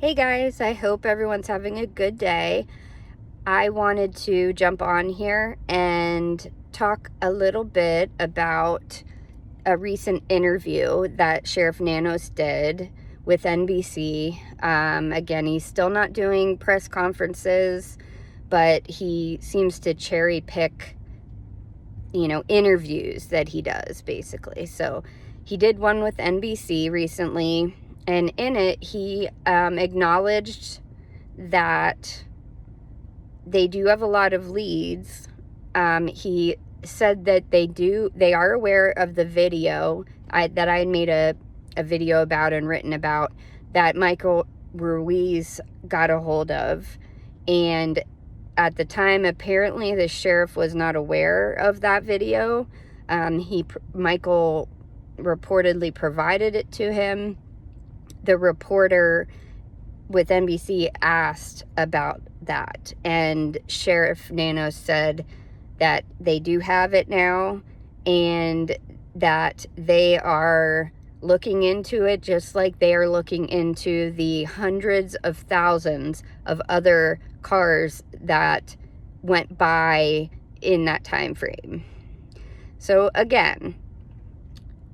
Hey guys, I hope everyone's having a good day. I wanted to jump on here and talk a little bit about a recent interview that Sheriff Nanos did with NBC. Again, he's still not doing press conferences, but he seems to cherry pick, interviews that he does, basically. So he did one with NBC recently, and in it, he acknowledged that they do have a lot of leads. He said that they are aware of the video that I made a video about and written about that Michael Ruiz got a hold of. And at the time, apparently the sheriff was not aware of that video. Michael reportedly provided it to him. The reporter with NBC asked about that, and Sheriff Nanos said that they do have it now and that they are looking into it just like they are looking into the hundreds of thousands of other cars that went by in that time frame. So again,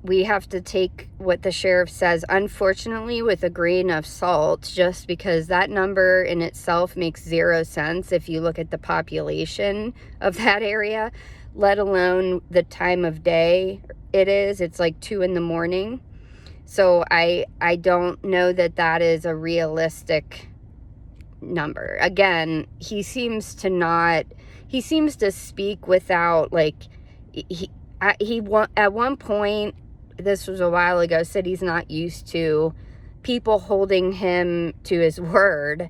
we have to take what the sheriff says, unfortunately, with a grain of salt, just because that number in itself makes zero sense if you look at the population of that area, let alone the time of day it is. It's like 2 a.m. So I don't know that that is a realistic number. Again, he seems to speak without, like, at one point, this was a while ago, said he's not used to people holding him to his word.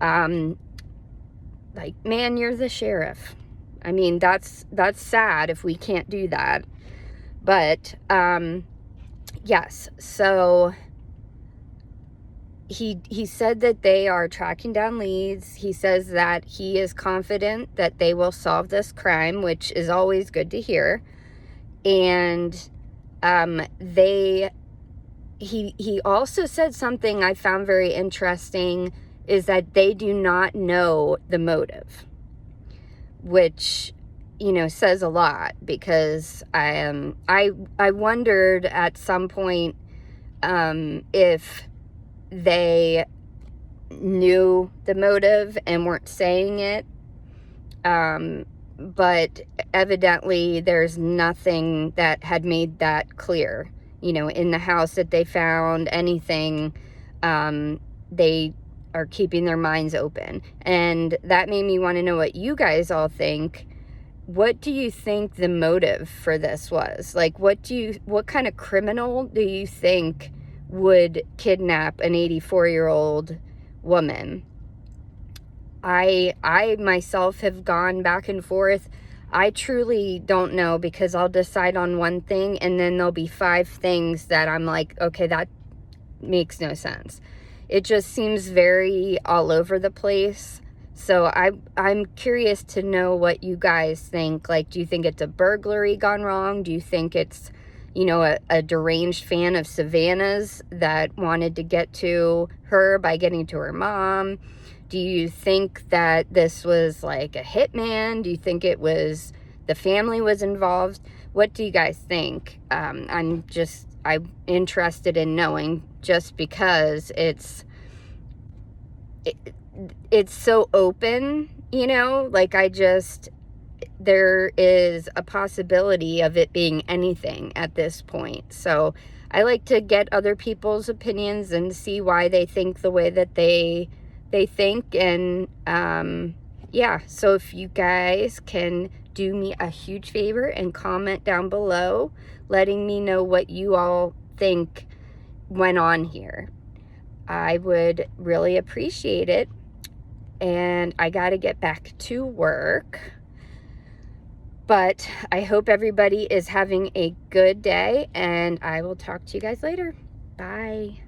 Like, man, you're the sheriff. I mean, that's sad if we can't do that. But yes, so he said that they are tracking down leads. He says that he is confident that they will solve this crime, which is always good to hear. And he also said something I found very interesting, is that they do not know the motive, which, says a lot, because I wondered at some point if they knew the motive and weren't saying it. But evidently there's nothing that had made that clear, in the house that they found anything. They are keeping their minds open, and that made me want to know what you guys all think. What do you think the motive for this was? Like, what kind of criminal do you think would kidnap an 84-year-old woman? I myself have gone back and forth. I truly don't know, because I'll decide on one thing and then there'll be 5 things that I'm like, okay, that makes no sense. It just seems very all over the place. So I'm curious to know what you guys think. Like, do you think it's a burglary gone wrong? Do you think it's, a deranged fan of Savannah's that wanted to get to her by getting to her mom? Do you think that this was like a hitman? Do you think it was the family was involved? What do you guys think? I'm interested in knowing, just because it's so open, like there is a possibility of it being anything at this point. So I like to get other people's opinions and see why they think the way that they think. And yeah, so if you guys can do me a huge favor and comment down below letting me know what you all think went on here, I would really appreciate it. And I got to get back to work, but I hope everybody is having a good day, and I will talk to you guys later. Bye.